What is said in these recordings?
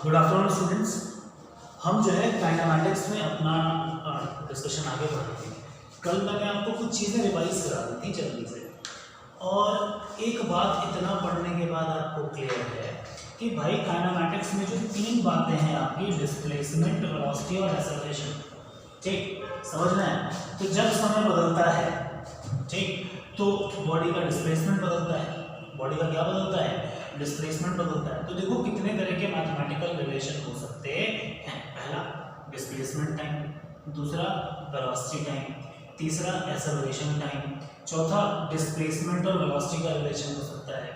Good afternoon students. हम जो है काइनेमैटिक्स में अपना डिस्कशन आगे बढ़ाएंगे। कल मैंने आपको कुछ चीज़ें रिवाइज करा दी थी जल्दी से, और एक बात इतना पढ़ने के बाद आपको क्लियर है कि भाई काइनेमैटिक्स में जो तीन बातें हैं आपकी, डिस्प्लेसमेंट, वेलोसिटी और एक्सेलरेशन, ठीक समझना है। तो जब समय बदलता है, ठीक, तो बॉडी का डिस्प्लेसमेंट बदलता है। बॉडी का क्या बदलता है? डिस्प्लेसमेंट बदलता है। तो देखो कितने तरह के मैथमेटिकल रिलेशन हो सकते हैं। पहला डिस्प्लेसमेंट टाइम, दूसरा वेलोसिटी टाइम, तीसरा एक्सेलरेशन टाइम, चौथा डिस्प्लेसमेंट और वेलोसिटी का रिलेशन हो सकता है,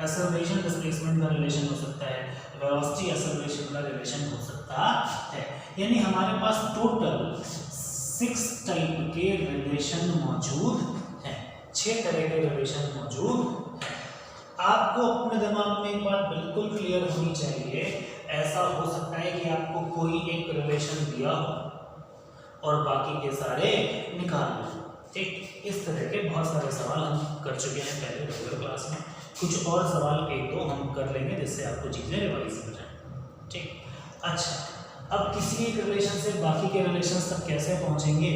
एक्सेलरेशन डिस्प्लेसमेंट का रिलेशन हो सकता है, वेलोसिटी एक्सेलरेशन का रिलेशन हो सकता है। यानी हमारे पास टोटल 6 टाइप के रिलेशन मौजूद हैं, 6 तरह के रिलेशन मौजूद हैं। आपको अपने दिमाग में एक बात बिल्कुल क्लियर होनी चाहिए, ऐसा हो सकता है कि आपको कोई एक रिलेशन दिया हो और बाकी के सारे निकाल लो, ठीक। इस तरह के बहुत सारे सवाल हम कर चुके हैं पहले रेगुलर क्लास में। कुछ और सवाल एक दो हम कर लेंगे जिससे आपको चीज़ें रिवाइज हो जाए, ठीक। अच्छा, अब किसी एक रिलेशन से बाकी के रिलेशन तक कैसे पहुंचेंगे,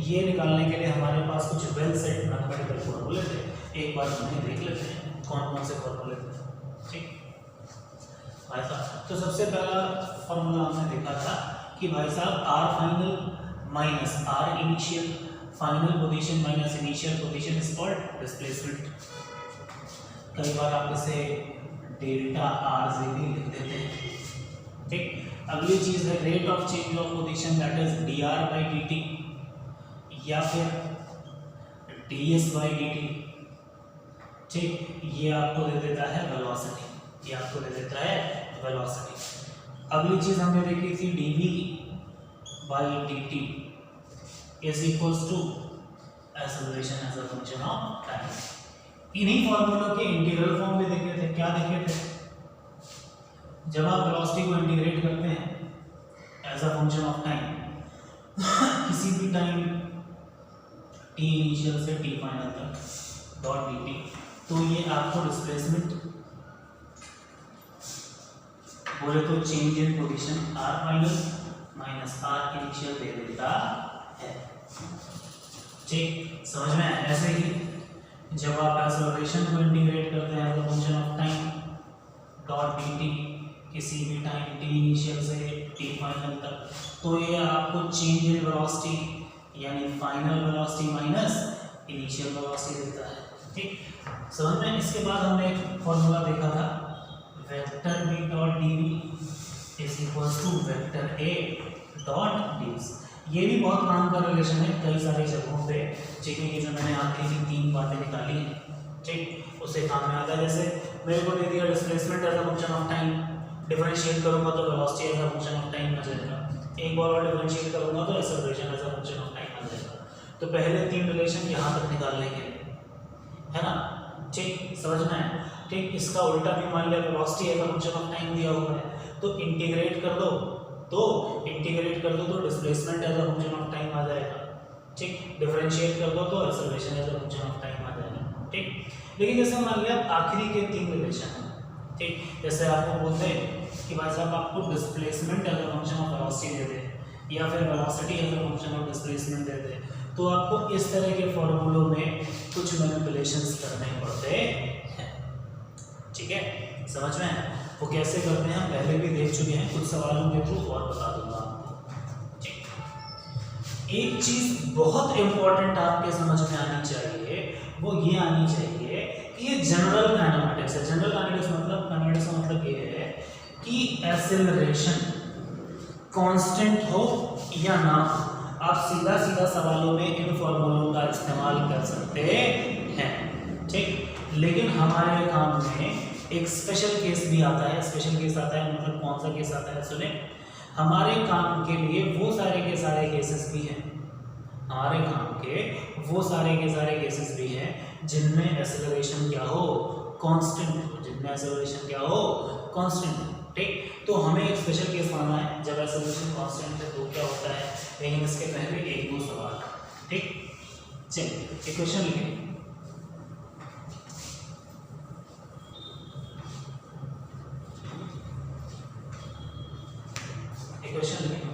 ये निकालने के लिए हमारे पास कुछ वेल सेट मैथमेटिकल फॉर्मूले थे। एक बार उन्हें देख लेते हैं कौन कौन से फॉर्मूले थे, ठीक भाई साहब। तो सबसे पहला फॉर्मूला हमने देखा था कि भाई साहब R final minus R initial, final position minus initial position is called displacement. कई बार आप इसे डेल्टा आर से भी लिख देते हैं, ठीक। अगली चीज है rate of change of position, that is D R by D T या फिर D S by D T, ठीक। ये आपको दे देता है वेलोसिटी, ये आपको दे देता है वेलोसिटी। अगली चीज हमने देखी थी dv by dt is equals to acceleration as a function of time. इन्हीं फॉर्मूलों के इंटीग्रल फॉर्म भी देखे थे। क्या देखे थे? जब आप वेलोसिटी को इंटीग्रेट करते हैं as a function of time किसी भी टाइम t इनिशियल से t फाइनल तक डॉट dt, तो ये आपको डिस्प्लेसमेंट बोले तो change in position R final minus R initial दे देता है, ठीक। समझ में आया? ऐसे ही जब आप एक्सेलरेशन को इंटीग्रेट करते हैं as a function of time dot dt किसी भी टाइम t इनिशियल से t फाइनल तक, तो ये आपको चेंज इन वेलोसिटी यानी final velocity minus initial velocity देता है, ठीक। समझ में? इसके बाद हमने एक फॉर्मूला देखा था vector v dot dv is equals to vector a dot ds। ये भी बहुत काम का रिलेशन है कई सारी जगहों पे, ठीक है। ये जो मैंने आखिरी की 3 बातें निकाली हैं, ठीक, उससे काम में आता है। जैसे मेरे को दे दिया displacement as a function of time, differentiate करूंगा तो velocity as a function of time आ जाएगा। एक बार और डिफरेंशिएट करूंगा तो acceleration as a function of time आ जाएगा। तो पहले 3 रिलेशन यहाँ तक निकाल लेंगे, है ना, ठीक। समझ में है? ठीक। इसका उल्टा भी मान लिया velocity as a function of time दिया हुआ है, तो इंटीग्रेट कर दो तो displacement as a function of time आ जाएगा, ठीक। डिफरेंशिएट कर दो तो acceleration as a function of time आ जाएगा, ठीक। लेकिन जैसे मान लिया आखिरी के 3 रिलेशन है, ठीक। जैसे आपको बोलते हैं कि भाई साहब आपको displacement as a function of velocity दे दे या फिर velocity as a function of displacement दे दे, तो आपको इस तरह के फॉर्मूलों में कुछ मैनिपुलेशंस करने पड़ते हैं, ठीक है। समझ में है? वो कैसे करते हैं हम पहले भी देख चुके हैं, कुछ सवालों के थ्रू और बता दूंगा आपको, ठीक। एक चीज बहुत इंपॉर्टेंट आपके समझ में आनी चाहिए, वो ये आनी चाहिए कि ये जनरल काइनेमैटिक्स है। जनरल काइनेमैटिक्स का मतलब ये है कि एक्सेलरेशन कांस्टेंट हो या ना हो, आप सीधा सीधा सवालों में इन फॉर्मूलों का इस्तेमाल कर सकते हैं, ठीक। लेकिन हमारे काम में एक स्पेशल केस भी आता है। स्पेशल केस आता है मतलब कौन सा केस आता है? सुने, हमारे काम के लिए वो सारे के सारे केसेस भी हैं, हमारे काम के वो सारे के सारे केसेस भी हैं जिनमें एक्सेलरेशन क्या हो? कांस्टेंट हो, जिनमें एक्सेलरेशन क्या हो? कांस्टेंट, ठीक। तो हमें एक स्पेशल केस मानना है जब एक्सेलरेशन कांस्टेंट है तो क्या होता है, लेकिन इसके पहले 1-2 सवाल, ठीक। चलिए इक्वेशन लिखें। क्वेश्चन लिखें।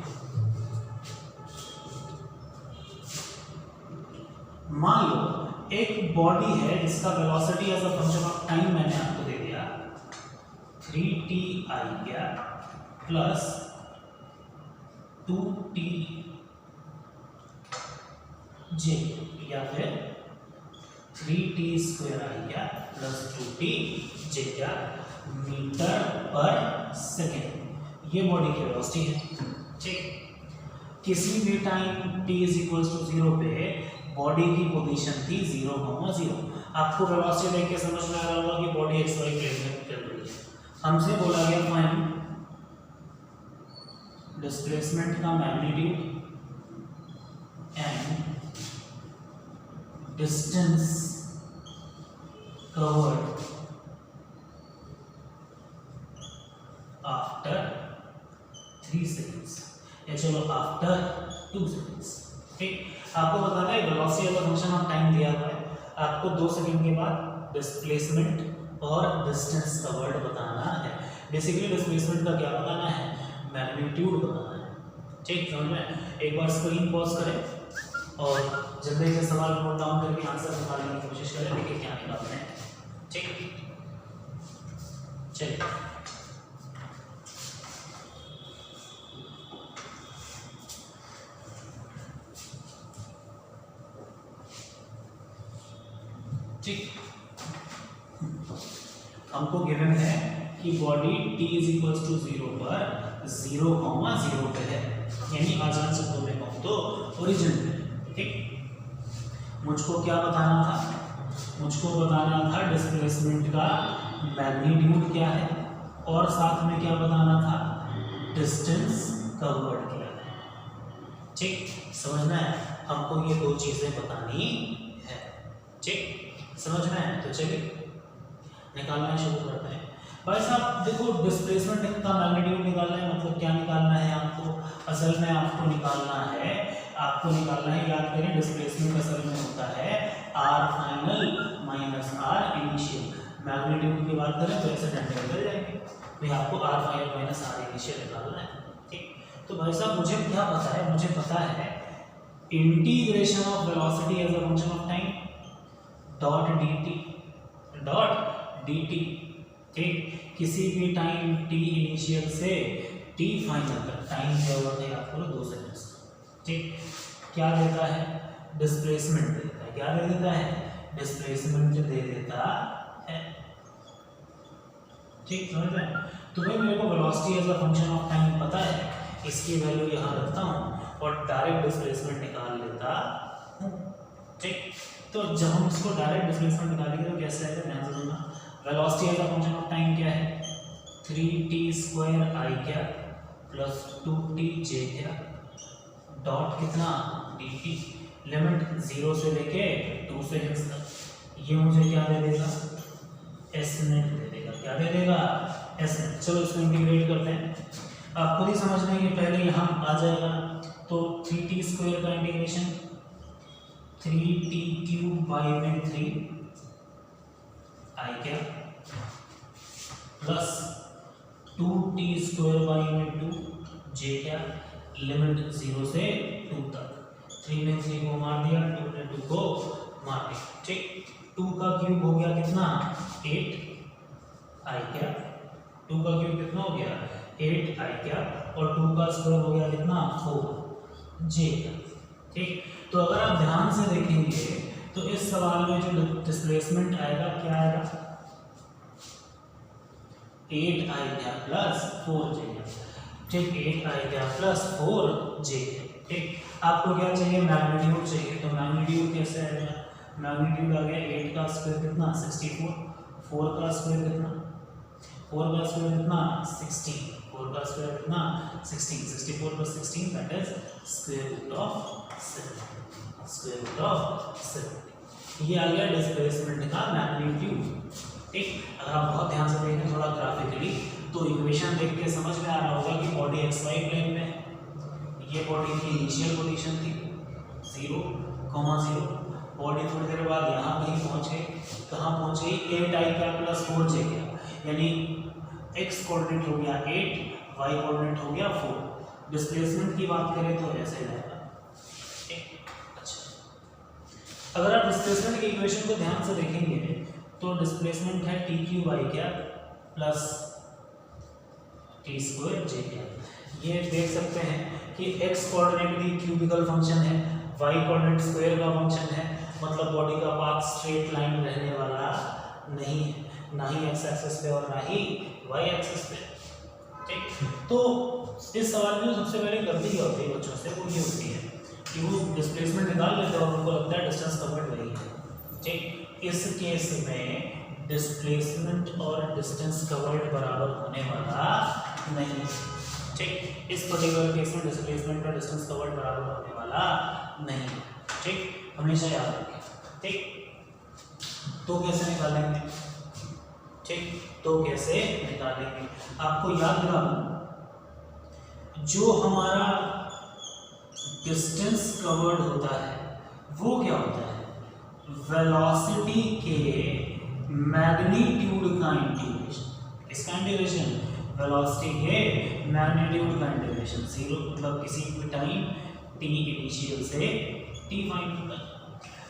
मान लो एक बॉडी है जिसका velocity as a function of time मैंने आपको दे दिया 3ti क्या प्लस 2t j या फिर 3t स्क्वायर आई क्या प्लस 2t j क्या मीटर पर सेकेंड। ये बॉडी की वेलोसिटी है। ठीक, किसी भी time t is equal to 0 पे बॉडी की पोजीशन थी 0,0। आपको वेलोसिटी देख के समझ में आ रहा होगा कि बॉडी एक्स वाई प्लेन में चल रही है। हमसे बोला गया फाइंड डिस्प्लेसमेंट का magnitude and distance covered after 3 seconds या चलो आफ्टर 2 सेकंड्स। ठीक, आपको बताना है velocity as a function of time दिया हुआ है, आपको 2 सेकंड के बाद डिस्प्लेसमेंट और डिस्टेंस कवर्ड बताना है। बेसिकली डिस्प्लेसमेंट का क्या बताना है, मैग्नीट्यूड बताना है। ठीक, समझ में? एक बार स्क्रीन पॉज करें और जल्दी से सवाल नोट डाउन करके आंसर निकालने की कोशिश करें, देखिए क्या निकालते हैं। ठीक, चलिए ठीक, हमको गिवन है कि body t is equal to 0 पर 0,0 पे है, यानी आसान शब्दों में कहूँ तो ओरिजिन पे। ठीक, मुझको क्या बताना था, मुझको बताना था डिस्प्लेसमेंट का मैग्नीट्यूड क्या है और साथ में क्या बताना था, डिस्टेंस कवर्ड क्या है। ठीक, समझना है, हमको ये 2 चीजें बतानी है। ठीक, समझ में है? तो चलिए निकालना शुरू करते हैं। भाई साहब देखो, डिस्प्लेसमेंट का मैग्नीट्यूड निकालना है, मतलब क्या निकालना है आपको, असल में आपको निकालना है, याद करें डिस्प्लेसमेंट असल में होता है r final minus r initial. Magnitude की बात करें तो ऐसे डंडे निकल जाएंगे, भाई आपको r final minus r initial निकालना है। ठीक, तो भाई साहब मुझे क्या पता है, मुझे पता है integration of velocity as a function of time dot dt। ठीक, किसी भी टाइम t इनिशियल से t फाइनल तक टाइम क्या होता है आपको 2 सेकंड्स। ठीक, क्या देता है, डिस्प्लेसमेंट देता है, क्या दे देता है, डिस्प्लेसमेंट दे देता है। ठीक, समझ में? तो भाई मेरे को velocity as a function of time पता है, इसकी वैल्यू यहाँ रखता हूँ और डायरेक्ट डिस्प्लेसमेंट निकाल लेता हूँ। ठीक, तो जब हम इसको डायरेक्ट डिस्प्लेसमेंट निकालेंगे तो कैसे आएगा, ध्यान से सुनना। Velocity as a function of time क्या है, 3t स्क्वायर आई क्या प्लस 2t j क्या डॉट कितना dt, लिमिट 0 से लेके 2 सेकंड्स तक। ये मुझे क्या दे देगा, s मिनट दे देगा। क्या दे देगा, s मिनट। चलो इसको इंटीग्रेट करते हैं, आप खुद ही समझ लेंगे, पहले यहाँ आ जाएगा तो 3t स्क्वायर का इंटीग्रेशन 3t क्यूब बाई में 3 आई क्या प्लस 2t स्क्वायर बाई में 2 j क्या, लिमिट 0 से 2 तक। 3 ने 3 को मार दिया, 2 ने 2 को मार दिया। ठीक, 2 का क्यूब हो गया कितना, 8 आई क्या, 2 का क्यूब कितना हो गया 8 आई क्या, और 2 का स्क्वायर हो गया कितना 4 j क्या। ठीक, तो अगर आप ध्यान से देखेंगे तो इस सवाल में जो डिस्प्लेसमेंट आएगा क्या आएगा, 8 आई क्या प्लस 4 j। ठीक, 8 आई क्या प्लस 4 j। ठीक, आपको क्या चाहिए, मैग्नीट्यूड चाहिए, तो मैग्नीट्यूड कैसे आएगा, मैग्नीट्यूड आ गया 8 का स्क्वायर कितना 64, 4 का स्क्वायर कितना, 4 का स्क्वायर कितना 16, 4 का स्क्वायर कितना 16, 64 plus 16 that is square root of 7, square root of 7। ये आ गया डिस्प्लेसमेंट का मैग्नीट्यूड। ठीक, अगर आप बहुत ध्यान से देखें थोड़ा ग्राफिकली तो इक्वेशन देख के समझ में आ रहा होगा कि बॉडी एक्स वाई प्लेन में, ये बॉडी की इनिशियल पोजीशन थी 0,0, बॉडी थोड़ी देर बाद यहाँ कहीं पहुँच गई, कहाँ पहुँच गई 8 आई क्या प्लस 4 जे क्या, यानी x कोऑर्डिनेट हो गया 8, y कोऑर्डिनेट हो गया 4। डिस्प्लेसमेंट की बात करें तो ऐसे जाएगा। अच्छा, अगर आप डिस्प्लेसमेंट की इक्वेशन को ध्यान से देखेंगे तो डिस्प्लेसमेंट है T cube Y cap plus T square J cap. ये देख सकते हैं कि एक्स कोऑर्डिनेट भी क्यूबिकल फंक्शन है, वाई कोऑर्डिनेट स्क्वायर का फंक्शन है, मतलब बॉडी का पाथ स्ट्रेट लाइन रहने वाला नहीं है, ना ही एक्स एक्सिस पे और ना ही वाई एक्सिस पे। ठीक, तो इस सवाल में सबसे पहले गलती क्या होती है बच्चों से, वो ये होती है कि वो डिस्प्लेसमेंट निकाल लेते हैं और उनको लगता है डिस्टेंस कवर्ड वही है। ठीक, इस केस में डिस्प्लेसमेंट और डिस्टेंस कवर्ड बराबर होने वाला नहीं। ठीक, इस पर्टिकुलर केस में डिस्प्लेसमेंट और डिस्टेंस कवर्ड बराबर होने वाला नहीं। ठीक, हमेशा याद रखें। ठीक, तो कैसे निकालेंगे? ठीक, तो कैसे निकालेंगे आपको याद रखना, जो हमारा डिस्टेंस कवर्ड होता है वो क्या होता है, वेलोसिटी के मैग्नीट्यूड का इंटीग्रेशन। किसका इंटीग्रेशन? वेलोसिटी के मैग्नीट्यूड का इंटीग्रेशन। जीरो मतलब किसी भी टाइम टी इनिशियल से टी फाइनल तक।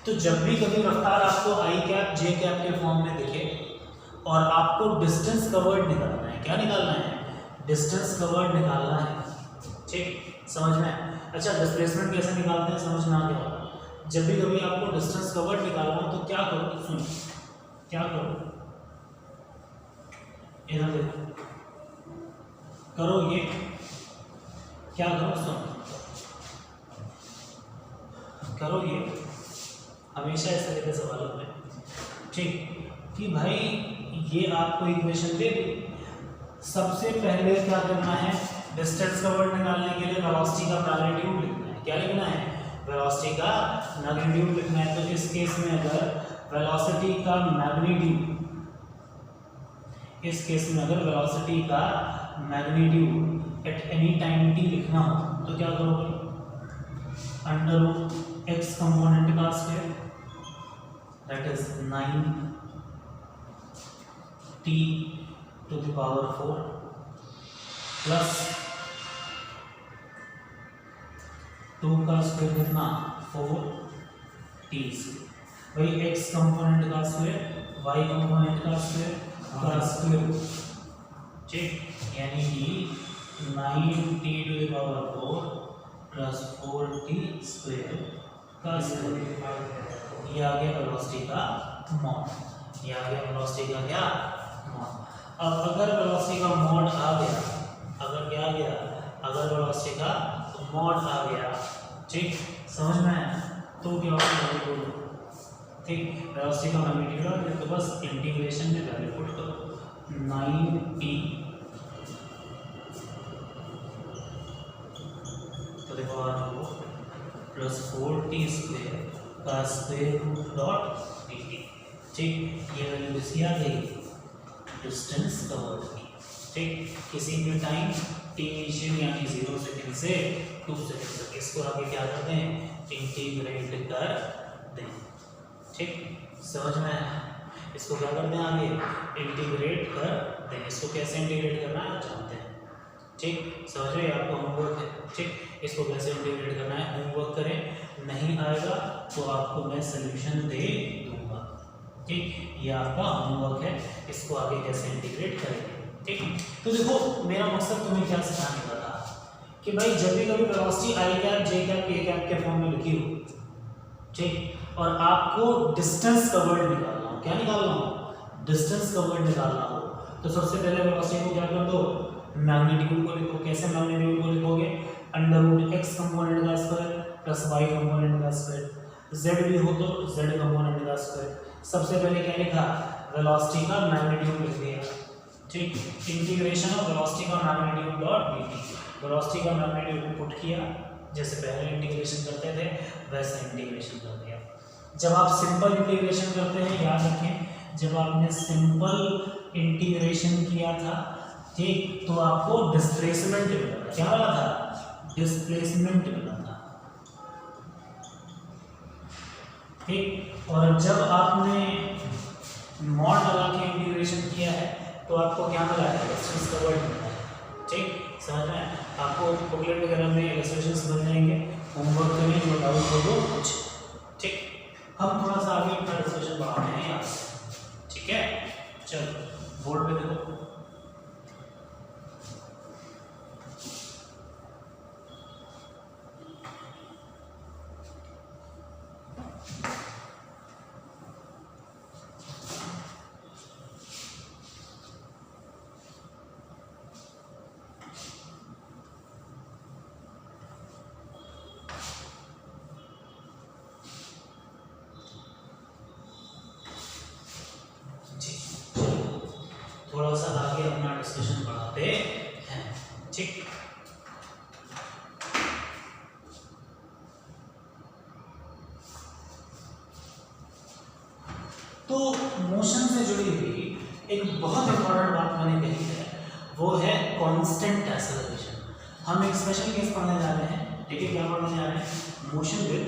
तो जब भी कभी रफ्तार आपको आई कैप जे कैप के फॉर्म में दिखे और आपको डिस्टेंस कवर्ड निकालना है, क्या निकालना है? डिस्टेंस कवर्ड निकालना है। ठीक, समझ में? अच्छा, डिस्प्लेसमेंट कैसे निकालते हैं समझ में आ गया। जब भी कभी आपको डिस्टेंस कवर्ड निकालना हो तो क्या करो, सुनो क्या करो, इधर देखो, करो ये क्या करो, सुनो करो ये, हमेशा इस तरह के सवालों में ठीक कि भाई ये आपको इक्वेशन दे दी, सबसे पहले क्या करना है, डिस्टेंस कवर्ड निकालने के लिए वेलोसिटी का मैग्नीट्यूड लिखना है। क्या लिखना है? वेलोसिटी का मैग्नीट्यूड लिखना है। तो इस केस में अगर वेलोसिटी का मैग्नीट्यूड, इस केस में अगर वेलोसिटी का magnitude at any time T लिखना हो तो क्या करोगे, अंडर एक्स कंपोनेंट का square that is 9t to the power 4 plus 2 का स्क्वायर कितना 4t स्क्वायर, वही x कंपोनेंट का स्क्वायर y कंपोनेंट का स्क्वायर। ठीक, यानी कि 9t to the power 4 plus 4t square का स्क्वायर। ये आ गया वेलोसिटी का मॉड, ये आ गया वेलोसिटी का क्या मॉड। अब अगर वेलोसिटी का मॉड आ गया, अगर क्या आ गया, अगर वेलोसिटी का मॉड आ गया, ठीक समझ में आया, तो क्या होगा, ठीक वेलोसिटी का मैग्नीट्यूड आ गया तो बस इंटीग्रेशन में वैल्यू पुट करो, 9t to the power 4 plus 4t square का स्क्वायर रूट डॉट dt। ठीक, ये वैल्यू किसकी आ गई, डिस्टेंस कवर्ड की। ठीक, किसी भी टाइम टी इनिशियल यानी 0 सेकंड से 2 सेकंड तक, इसको आगे क्या करते हैं, इंटीग्रेट कर दें। ठीक, समझ में आया? इसको क्या करते हैं आगे, इंटीग्रेट कर दें। इसको कैसे इंटीग्रेट करना है जानते हैं। ठीक, समझ रहे, आपको होमवर्क है। ठीक, इसको कैसे इंटीग्रेट करना है होमवर्क करें, नहीं आएगा तो आपको मैं सोल्यूशन दे दूंगा। ठीक, ये आपका होमवर्क है, इसको आगे कैसे इंटीग्रेट करेंगे। ठीक, तो देखो मेरा मकसद तुम्हें क्या सिखाने का था कि भाई जब भी कभी वेलोसिटी आई कैप जे कैप के कैप के फॉर्म में लिखी हो, ठीक, और आपको डिस्टेंस कवर्ड निकालना हो, क्या निकालना हो, डिस्टेंस कवर्ड निकालना हो, तो सबसे पहले वेलोसिटी को क्या कर दो, मैग्नीट्यूड को लिखो। कैसे मैग्नीट्यूड को लिखोगे, अंडर रूट एक्स कंपोनेंट का स्क्वायर प्लस वाई कंपोनेंट का स्क्वायर, जेड भी हो तो जेड कंपोनेंट का स्क्वायर। सबसे पहले क्या लिखा, वेलोसिटी का मैग्नीट्यूड लिख दिया। ठीक, इंटीग्रेशन ऑफ वेलोसिटी का मैग्नीट्यूड डॉट dt, वेलोसिटी का मैग्नीट्यूड पुट किया, जैसे पहले इंटीग्रेशन करते थे वैसे इंटीग्रेशन कर दिया। जब आप सिंपल इंटीग्रेशन करते हैं, याद रखें, जब आपने सिंपल इंटीग्रेशन किया था, ठीक, तो आपको डिस्प्लेसमेंट मिला था। क्या मिला था, डिस्प्लेसमेंट मिला था। ठीक, और जब आपने मॉड लगा के इंटीग्रेशन किया है तो आपको क्या मिला है, डिस्टेंस कवर्ड मिला है। ठीक, समझ में? आपको बुकलेट वगैरह में इलस्ट्रेशंस बन जाएंगे, होमवर्क करें, जो डाउट हो तो कुछ। ठीक, हम थोड़ा सा आगे अपना डिस्कशन बढ़ाते हैं यहाँ से। ठीक है, चलो बोर्ड पे देखो। थोड़ा सा आगे अपना डिस्कशन बढ़ाते हैं। ठीक, तो मोशन से जुड़ी हुई एक बहुत इंपॉर्टेंट बात मैंने कही है, वो है कांस्टेंट एक्सेलरेशन। हम एक स्पेशल केस पढ़ने जा रहे हैं। ठीक है, क्या पढ़ने जा रहे हैं? Motion with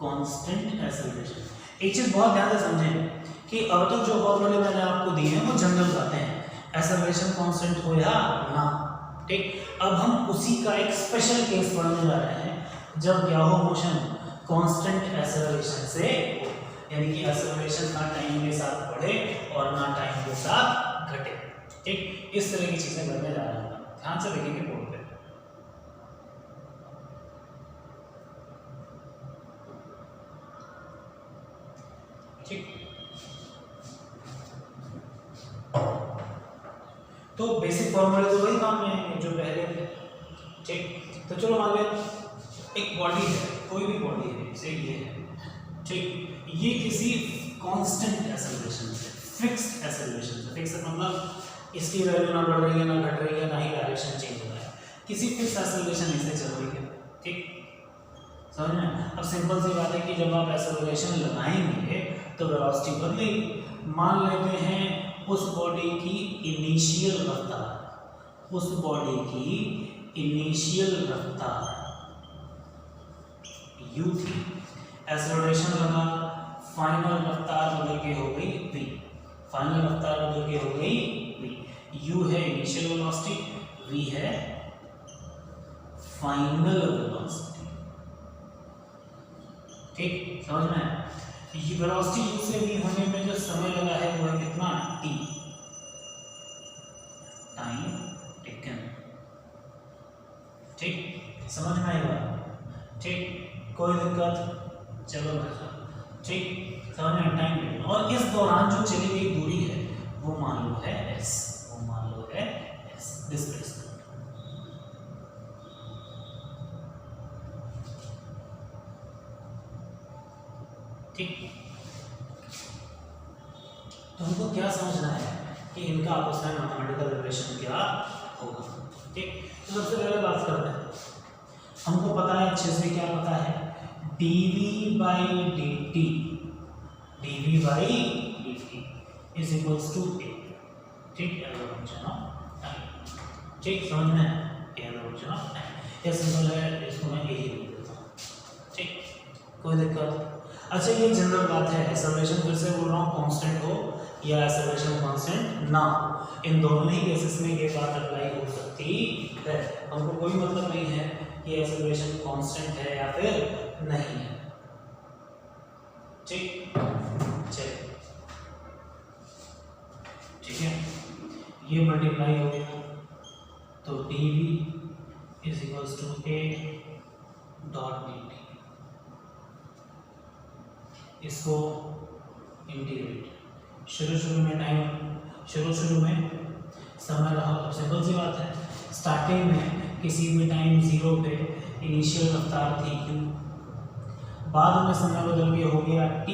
constant acceleration. एक चीज बहुत ध्यान से समझें कि अब तक जो फॉर्मूले मैंने आपको दिए हैं वो जनरल बातें हैं, एक्सेलरेशन कांस्टेंट हो या ना। ठीक, अब हम उसी का एक स्पेशल केस पढ़ने जा रहे हैं जब क्या हो, मोशन कांस्टेंट एक्सेलरेशन से हो, यानी कि एक्सेलरेशन ना टाइम के साथ बढ़े और ना टाइम के साथ घटे। ठीक, इस तरह की चीजें करने जा रहे हैं। ध्यान से देखेंगे बोर्ड पे। ठीक, तो बेसिक फॉर्मूले तो वही काम में आएंगे जो पहले थे। ठीक, तो चलो मान लिया एक बॉडी है, कोई भी बॉडी है, जैसे ये है। ठीक, ये किसी कांस्टेंट एक्सेलरेशन से, फिक्स्ड एक्सेलरेशन से, फिक्स मतलब इसकी वैल्यू ना बढ़ रही है ना घट रही है, ना ही डायरेक्शन चेंज हो रहा है, किसी फिक्स एक्सेलरेशन से चल रही है। ठीक, समझ में? अब सिंपल सी बात है कि जब आप एक्सेलरेशन लगाएंगे तो वेलोसिटी बदलेगी। मान लेते हैं उस बॉडी की इनिशियल रफ्तार, उस बॉडी की इनिशियल रफ्तार u थी, एक्सेलरेशन लगा, फाइनल रफ्तार बदल के हो गई v, फाइनल रफ्तार बदल के हो गई v। u है इनिशियल वेलोसिटी, v है फाइनल वेलोसिटी। ठीक, समझ में? ये वेलोसिटी u से v होने में जो समय लगा है वो है कितना, t, टाइम टेकन। ठीक, समझ में आएगा? ठीक, कोई दिक्कत? चलो भाई, ठीक, समझ में? Time taken. और इस दौरान जो चली गई दूरी है वो मान लो है s, वो मान लो है s, डिस्प्लेसमेंट। ठीक, तो हमको क्या समझना है कि इनका आपस में मैथमेटिकल रिलेशन क्या होगा। ठीक, तो सबसे पहले बात करते हैं। हमको पता है अच्छे से, क्या पता है, dv by dt, dv by dt is equals to a। ठीक, as a function of time. ठीक, समझ में? As a function of time, ये सिंपल है, इसको मैं यही लिख देता हूँ। ठीक, कोई दिक्कत? अच्छा, ये जनरल बात है, एक्सेलरेशन फिर से बोल रहा हूँ कांस्टेंट हो या एक्सेलरेशन कांस्टेंट ना हो, इन दोनों ही केसेस में ये बात अप्लाई हो सकती है। हमको कोई मतलब नहीं है कि एक्सेलरेशन कांस्टेंट है या फिर नहीं है। ठीक, चलिए, ठीक है, ये मल्टीप्लाई हो गया तो dv is equals to a dot dt, इसको इंटीग्रेट, शुरू में टाइम, शुरू में समय रहा तो सिंपल सी बात है, स्टार्टिंग में किसी भी टाइम 0 पे इनिशियल रफ्तार थी q, बाद में समय बदल के हो गया t,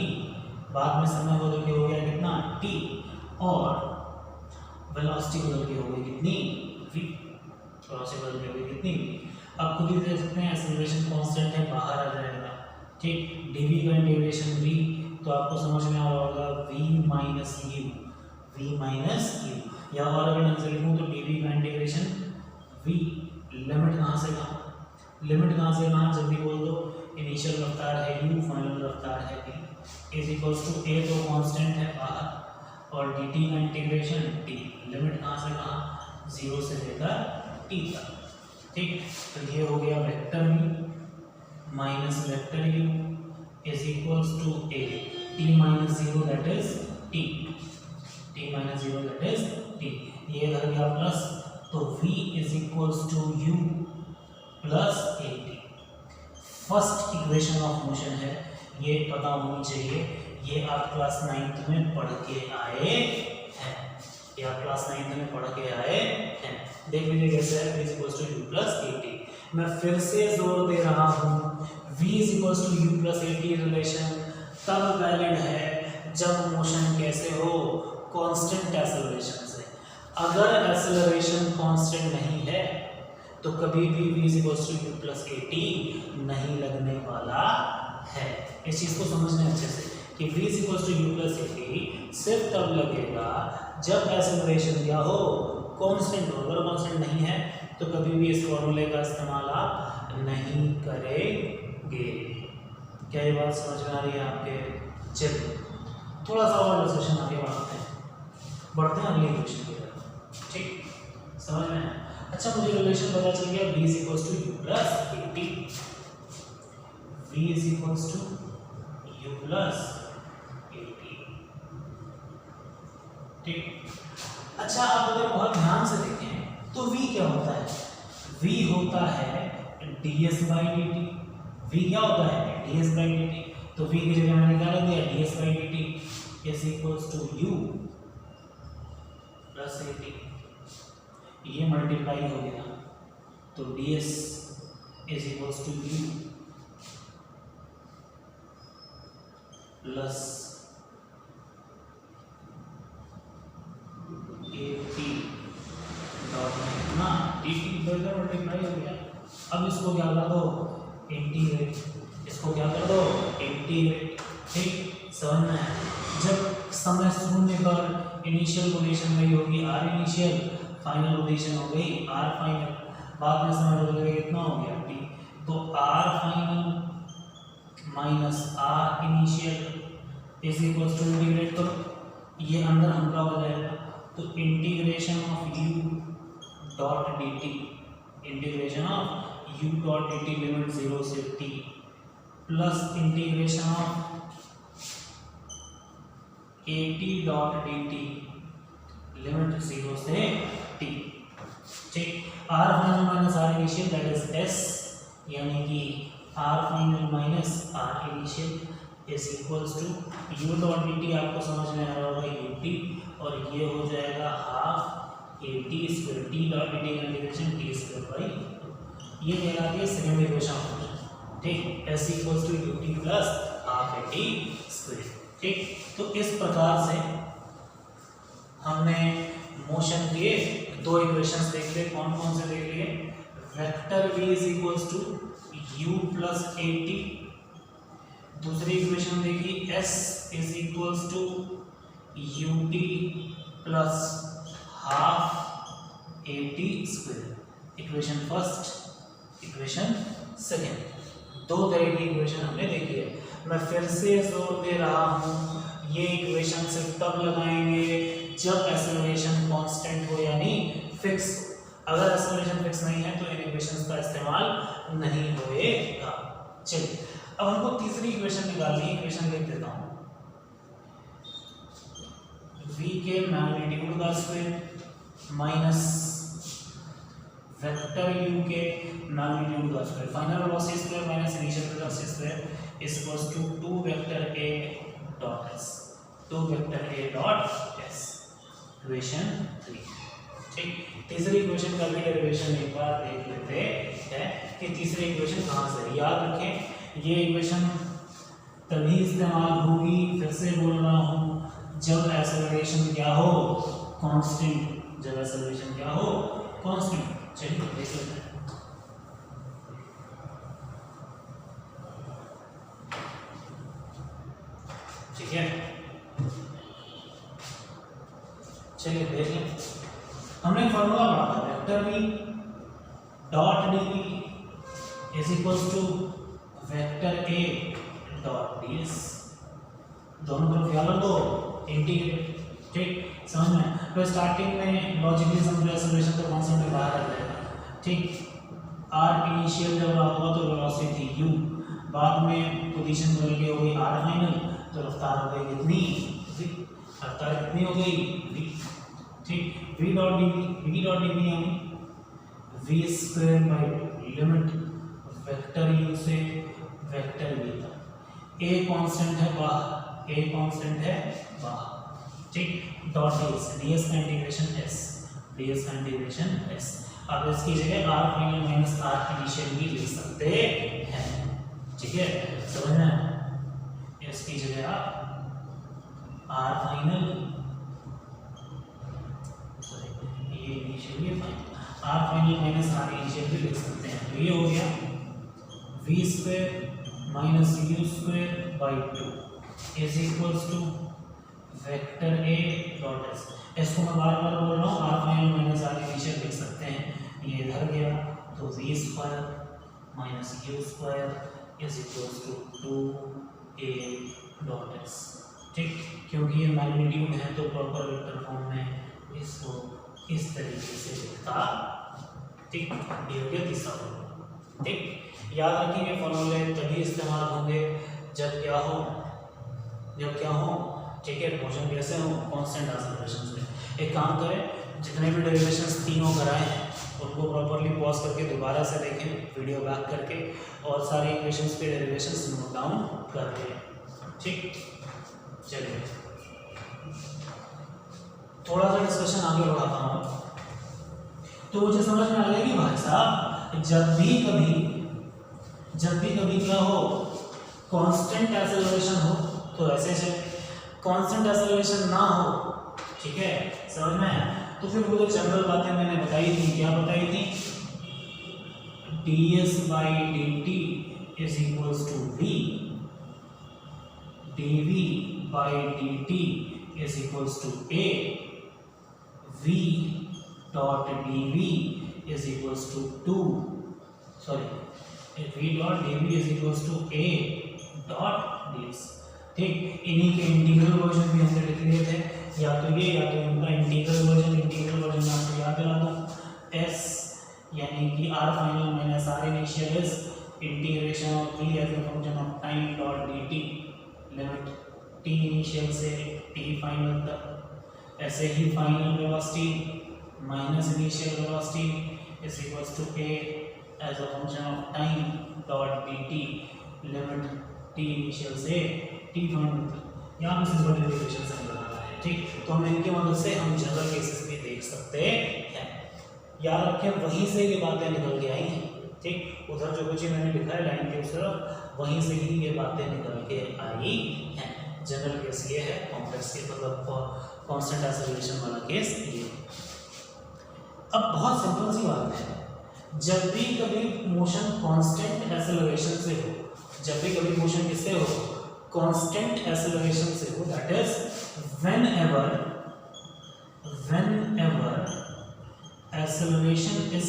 बाद में समय बदल के हो गया कितना t, और वेलोसिटी बदल के हो गई कितनी v, वेलोसिटी बदल के हो गई कितनी v। अब खुद ही देख सकते हैं एक्सेलरेशन कांस्टेंट है, बाहर आ जाएगा। ठीक, dv का इंटीग्रेशन v, तो आपको समझ में आ रहा होगा v माइनस u, या और अगर ढंग से लिखूँ तो dv का इंटीग्रेशन v, लिमिट कहाँ से कहाँ, जल्दी बोल दो, इनिशियल रफ्तार है u, फाइनल रफ्तार है v, इज इक्वल्स टू ए तो कांस्टेंट है बाहर, और dt का इंटीग्रेशन t, लिमिट कहाँ से कहाँ, 0 से लेकर t तक। ठीक, तो ये हो गया vector u minus vector u is equals to a t minus 0 that is t, t minus 0 that is t, ये इधर गया प्लस, तो v is equals to u plus a t। First equation of motion है, ये पता होनी चाहिए, ये आप क्लास 9th में पढ़ के आए हैं, ये आप क्लास 9th में पढ़ के आए हैं। देख लीजिए कैसे है, v is equals to u plus a t। मैं फिर से जोर दे रहा हूँ, v is equals to u plus a t relation तब वैलिड है जब मोशन कैसे हो, कांस्टेंट एक्सेलरेशन से। अगर एक्सेलरेशन कांस्टेंट नहीं है तो कभी भी v is equals to u plus a t नहीं लगने वाला है। इस चीज़ को समझना अच्छे से कि v is equals to u plus a t सिर्फ तब लगेगा जब एक्सेलरेशन क्या हो, कांस्टेंट हो। अगर कांस्टेंट नहीं है तो कभी भी इस फॉर्मूले का इस्तेमाल आप नहीं करेंगे। क्या ये बात समझ में आ रही है आपके? चलिए थोड़ा सा और डिस्कशन आगे बढ़ते हैं अगले क्वेश्चन की तरफ। ठीक, समझ में? अच्छा, मुझे रिलेशन पता चल गया, v is equals to u plus a t, v is equals to u plus a t। ठीक, अच्छा आप अगर बहुत ध्यान से देखें तो v क्या होता है? v होता है ds by dt। v क्या होता है? ds by dt। तो v की जगह मैंने क्या रख दिया? ds by dt is equals to u plus a t। ये मल्टीप्लाई हो गया तो ds is equals to u plus at dot ना dt बराबर मल्टीप्लाई हो गया। अब इसको क्या कर दो? इंटीग्रेट। इसको क्या कर दो? इंटीग्रेट। ठीक, समझ में है? जब समय शून्य पर इनिशियल पोजीशन वही होगी r इनिशियल, फाइनल पोजीशन हो गई r फाइनल, बाद में समय बदल गया, कितना हो गया t। तो r final minus r initial is equals to integrate करो, ये अंदर हमका हो जाएगा तो integration of u dot dt, integration of u dot dt limit 0 से t plus integration of at dot dt limit 0 से t। ठीक, r final minus r initial that is s, यानी कि r final minus r initial is equals to u dot dt, आपको समझ में आ रहा होगा ut, और ये हो जाएगा half at square, t dot dt का इंटीग्रेशन t स्क्वायर बाई, ये कहलाती है सेकंड इक्वेशन ऑफ मोशन। ठीक, s equals to ut plus half at square. ठीक, तो इस प्रकार से हमने मोशन के दो इक्वेशंस देख लिए। कौन कौन से देख लिए? Vector v is equals to u plus a t, दूसरी इक्वेशन देखी s is equals to ut plus half at square. Equation first, equation second, दो तरह की इक्वेशन हमने देखी है। मैं फिर से जोर दे रहा हूँ, ये इक्वेशन सिर्फ तब लगाएंगे जब एक्सेलरेशन कांस्टेंट हो यानी फिक्स हो। अगर एक्सेलरेशन फिक्स नहीं है तो इन इक्वेशंस का इस्तेमाल नहीं होएगा। चलिए अब हमको तीसरी इक्वेशन निकालनी है। इक्वेशन लिख देता हूँ, v के मैग्नीट्यूड का स्क्वायर माइनस वेक्टर u के मैग्नीट्यूड का square, final velocity square minus initial velocity square is equals to 2 vector a dot s, 2 vector a dot s। Equation 3। ठीक, तीसरी इक्वेशन का भी डेरिवेशन एक बार देख लेते हैं कि तीसरी इक्वेशन कहाँ से। याद रखें, ये इक्वेशन तभी इस्तेमाल होगी, फिर से बोल रहा हूँ, जब एक्सेलरेशन क्या हो? कांस्टेंट। जब एक्सेलरेशन क्या हो? कांस्टेंट। चलिए देख लेते हैं। ठीक है, चलिए देख लें। हमने फॉर्मूला पढ़ा था, vector v dot dv is equals to vector a dot ds। दोनों तरफ याद रख दो इंटीग्रेट, ठीक, समझ में। तो स्टार्टिंग में लॉजिकली समझो एक्सेलरेशन का कॉन्सेप्ट बाहर आ जाएगा, ठीक। आर इनिशियल जब होगा तो वेलोसिटी थी u, बाद में पोजीशन बदल के हो गई आर फाइनल, तो रफ्तार हो गई कितनी v, रफ्तार कितनी हो गई v, ठीक। v डॉट dv यानी v square by limit vector u से वेक्टर v तक, a कांस्टेंट है बाहर, a कांस्टेंट है बाहर, ठीक। डॉट ds का इंटीग्रेशन s, अब इसकी जगह r final minus r initial भी लिख सकते हैं, ठीक है, समझ में। इसकी जगह आप r फाइनल, सॉरी ये इनिशियल ये final, r final minus r initial भी लिख सकते हैं। तो ये हो गया v square minus u square by 2 is equals to vector a dot s। इसको मैं बार बार बोल रहा हूँ, r final minus r initial लिख सकते हैं, ये इधर गया तो v square minus u square is equals to 2a dot s, ठीक। क्योंकि ये मैग्नीट्यूड है तो प्रॉपर वेक्टर फॉर्म में इसको इस तरीके से लिखता, ठीक। ये हो गया तीसरा फॉर्मूला, ठीक। याद रखिए फॉर्मूले तभी इस्तेमाल होंगे जब क्या हो, ठीक है, मोशन कैसे हो, कांस्टेंट एक्सेलरेशन में। एक काम करें, जितने भी डेरिवेशंस तीनों कराए हैं उनको प्रॉपरली पॉज करके दोबारा से देखें, वीडियो बैक करके, और सारे इक्वेशंस के डेरिवेशंस नोट डाउन कर लें, ठीक। चलिए थोड़ा सा डिस्कशन आगे बढ़ाता हूँ। तो मुझे समझ में आ गया कि भाई साहब जब भी कभी क्या हो, कांस्टेंट एक्सेलरेशन हो तो ऐसे चले, कांस्टेंट एक्सेलरेशन ना हो, ठीक है, समझ में। तो फिर वो जो जनरल बातें मैंने बताई थी, क्या बताई थी, ds by dt is equals to v, dv by dt is equals to a, v dot dv is equals to 2, sorry v dot dv is equals to a dot ds, ठीक। इन्हीं के इंटीग्रल वर्जन भी हमने लिख लिए थे, या तो ये या तो इनका इंटीग्रल वर्जन में आपको याद दिला दूँ, s यानी कि r final minus r initial is integration of v as a function of time dot dt, limit t initial से t फाइनल तक, ऐसे ही final velocity minus initial velocity is equals to a as a function of time dot dt, limit t initial से t final तक। यहाँ पे simple derivation से बनाना है, ठीक। तो हम इनकी मदद से हम जनरल केसेस भी देख सकते हैं। याद रखें वहीं से ये बातें निकल के आई हैं, ठीक। उधर जो कुछ मैंने लिखा है लाइन के उस तरफ, वहीं से ही ये बातें निकल के आई हैं। जनरल केस ये है, कॉम्प्लेक्स के मतलब कांस्टेंट एक्सेलरेशन वाला केस ये। अब बहुत सिंपल सी बात है, जब भी कभी मोशन कांस्टेंट एक्सेलरेशन से हो, जब भी कभी मोशन किससे हो, कांस्टेंट एक्सेलरेशन से हो, that is whenever acceleration is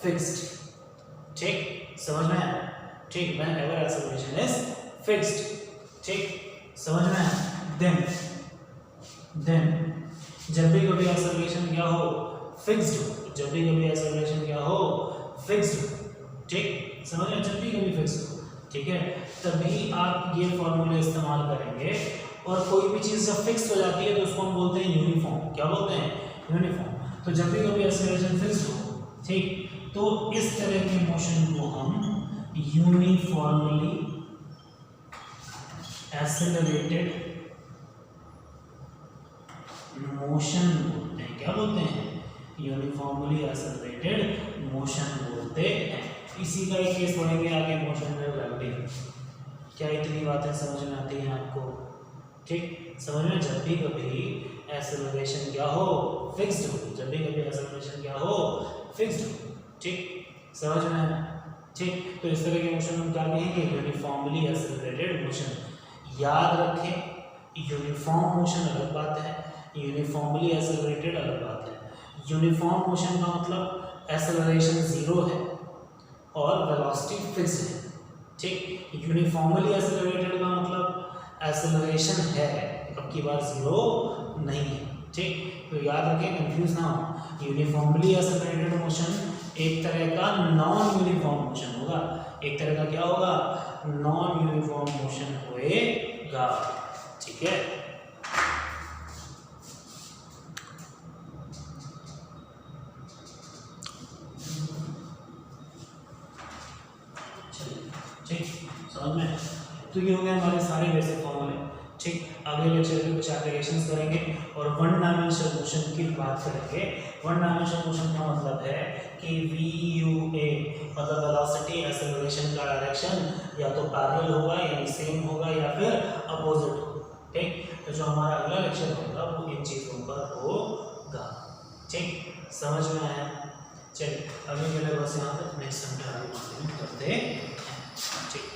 fixed, ठीक, समझ में आया, ठीक। whenever acceleration is fixed, ठीक, समझ में आया। then जब भी कभी acceleration क्या हो, फिक्स्ड हो, जब भी कभी acceleration क्या हो, फिक्स्ड हो, ठीक, समझ में, जब भी कभी फिक्स्ड हो, ठीक है, तभी आप ये फॉर्मूले इस्तेमाल करेंगे। और कोई भी चीज़ जब फिक्स हो जाती है तो उसको हम बोलते हैं यूनिफॉर्म, क्या बोलते हैं, यूनिफॉर्म। तो जब भी कभी एक्सेलरेशन फिक्स हो, ठीक, तो इस तरह के मोशन को हम यूनिफॉर्मली एक्सेलरेटेड मोशन बोलते हैं, क्या बोलते हैं, यूनिफॉर्मली एक्सेलरेटेड मोशन बोलते हैं। इसी का एक केस पढ़ेंगे आगे, मोशन में ग्रेविटी। क्या इतनी बातें समझ में आती हैं आपको, ठीक, समझ में। जब भी कभी एक्सेलरेशन क्या हो, फिक्स्ड हो, जब भी कभी एक्सेलरेशन क्या हो, फिक्स्ड हो, ठीक, समझ में, ठीक। तो इस तरह के मोशन हम क्या कहेंगे, यूनिफॉर्मली एक्सेलरेटेड मोशन। याद रखें यूनिफॉर्म मोशन अलग बात है, यूनिफॉर्मली एक्सेलरेटेड अलग बात है। यूनिफॉर्म मोशन का मतलब एक्सेलरेशन 0 है और वेलोसिटी फिक्स है, ठीक। यूनिफॉर्मली एक्सेलरेटेड का मतलब एक्सेलरेशन है, अब की बार जीरो नहीं है, ठीक। तो याद रखें, कंफ्यूज ना हो। यूनिफॉर्मली एक्सेलरेटेड मोशन एक तरह का नॉन यूनिफॉर्म मोशन होगा, एक तरह का क्या होगा, नॉन यूनिफॉर्म मोशन होएगा, ठीक है। ठीक, समझ में। तो ये हो गए हमारे सारे बेसिक फॉर्मूले, ठीक। अगले लेक्चर में कुछ एप्लीकेशंस करेंगे और वन डायमेंशनल मोशन की बात करेंगे। वन डायमेंशनल मोशन का मतलब है कि VUA मतलब वेलोसिटी एक्सेलरेशन का डायरेक्शन या तो पैरेलल होगा यानी सेम होगा या फिर अपोजिट होगा, ठीक। तो जो हमारा अगला लेक्चर होगा वो इन चीज़ों पर होगा, ठीक। समझ में आया? चलिए अभी के लिए बस यहाँ तक, नेक्स्ट टाइम करते हैं, ठीक।